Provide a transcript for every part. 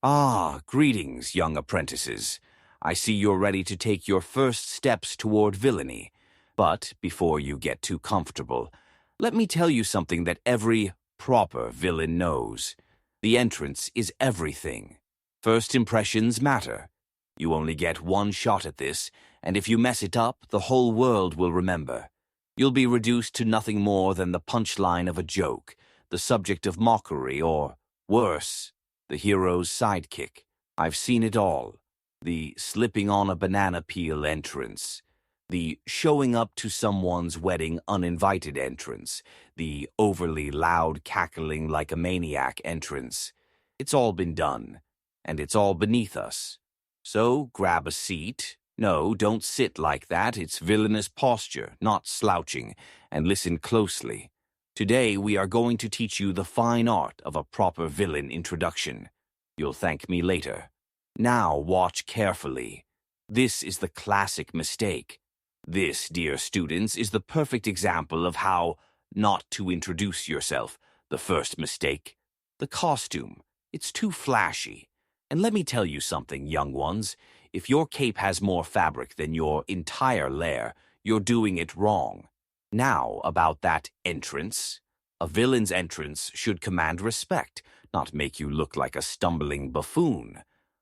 Ah, greetings, young apprentices. I see you're ready to take your first steps toward villainy. But before you get too comfortable, let me tell you something that every proper villain knows. The entrance is everything. First impressions matter. You only get one shot at this, and if you mess it up, the whole world will remember. You'll be reduced to nothing more than the punchline of a joke, the subject of mockery, or, worse, the hero's sidekick. I've seen it all. The slipping on a banana peel entrance. The showing up to someone's wedding uninvited entrance. The overly loud cackling like a maniac entrance. It's all been done, and it's all beneath us. So grab a seat. No, don't sit like that. It's villainous posture, not slouching, and listen closely. Today we are going to teach you the fine art of a proper villain introduction. You'll thank me later. Now watch carefully. This is the classic mistake. This, dear students, is the perfect example of how not to introduce yourself. The first mistake. The costume. It's too flashy. And let me tell you something, young ones. If your cape has more fabric than your entire lair, you're doing it wrong. Now, about that entrance. A villain's entrance should command respect, not make you look like a stumbling buffoon.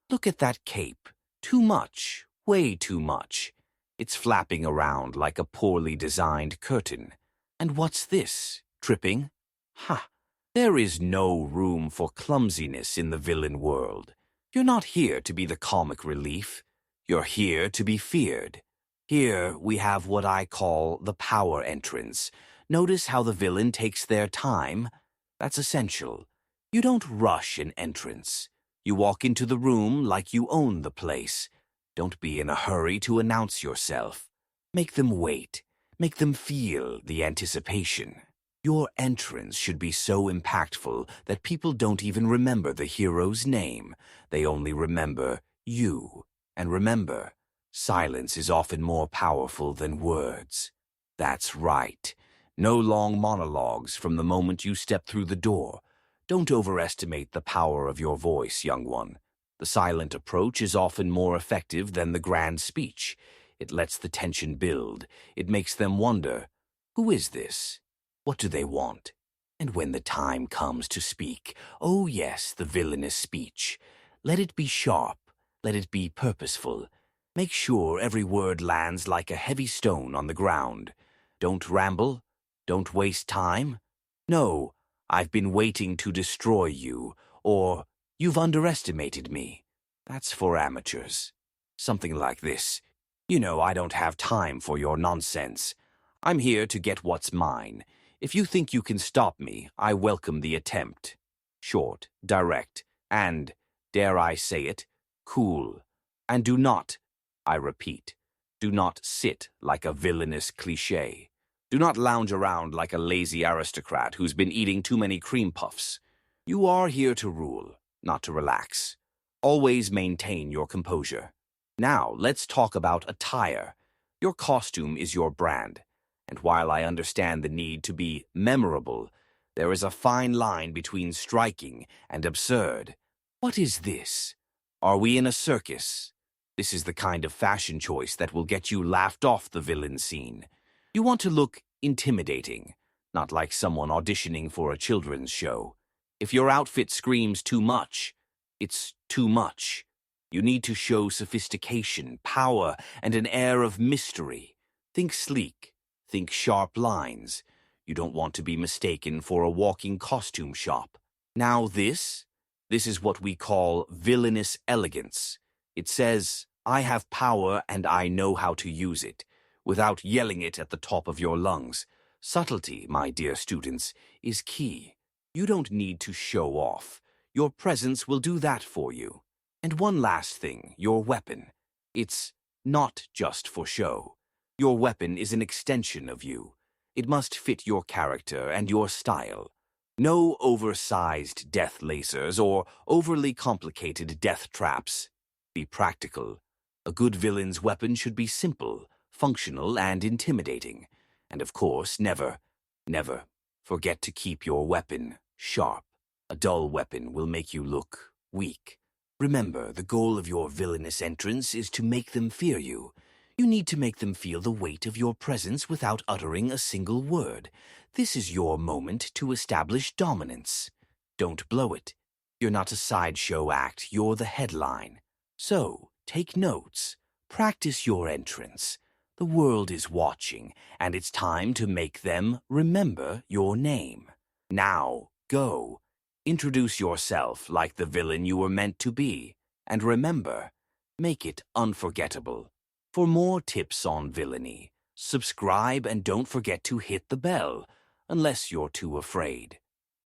Look at that cape. Too much. Way too much. It's flapping around like a poorly designed curtain. And what's this? Tripping? Ha! There is no room for clumsiness in the villain world. You're not here to be the comic relief. You're here to be feared. Here we have what I call the power entrance. Notice how the villain takes their time? That's essential. You don't rush an entrance. You walk into the room like you own the place. Don't be in a hurry to announce yourself. Make them wait. Make them feel the anticipation. Your entrance should be so impactful that people don't even remember the hero's name. They only remember you. And remember, silence is often more powerful than words. That's right. No long monologues from the moment you step through the door. Don't overestimate the power of your voice, young one. The silent approach is often more effective than the grand speech. It lets the tension build. It makes them wonder, who is this? What do they want? And when the time comes to speak, oh yes, the villainous speech. Let it be sharp. Let it be purposeful. Make sure every word lands like a heavy stone on the ground. Don't ramble. Don't waste time. No, I've been waiting to destroy you, or you've underestimated me. That's for amateurs. Something like this. You know I don't have time for your nonsense. I'm here to get what's mine. If you think you can stop me, I welcome the attempt. Short, direct, and, dare I say it, cool. And do not, I repeat, do not sit like a villainous cliché. Do not lounge around like a lazy aristocrat who's been eating too many cream puffs. You are here to rule, not to relax. Always maintain your composure. Now, let's talk about attire. Your costume is your brand. And while I understand the need to be memorable, there is a fine line between striking and absurd. What is this? Are we in a circus? This is the kind of fashion choice that will get you laughed off the villain scene. You want to look intimidating, not like someone auditioning for a children's show. If your outfit screams too much, it's too much. You need to show sophistication, power, and an air of mystery. Think sleek. Think sharp lines. You don't want to be mistaken for a walking costume shop. Now this is what we call villainous elegance. It says, I have power and I know how to use it, without yelling it at the top of your lungs. Subtlety, my dear students, is key. You don't need to show off. Your presence will do that for you. And one last thing, your weapon. It's not just for show. Your weapon is an extension of you. It must fit your character and your style. No oversized death lasers or overly complicated death traps. Be practical. A good villain's weapon should be simple, functional, and intimidating. And of course, never forget to keep your weapon sharp. A dull weapon will make you look weak. Remember, the goal of your villainous entrance is to make them fear you. You need to make them feel the weight of your presence without uttering a single word. This is your moment to establish dominance. Don't blow it. You're not a sideshow act, you're the headline. So, take notes. Practice your entrance. The world is watching, and it's time to make them remember your name. Now, go. Introduce yourself like the villain you were meant to be. And remember, make it unforgettable. For more tips on villainy, subscribe and don't forget to hit the bell, unless you're too afraid.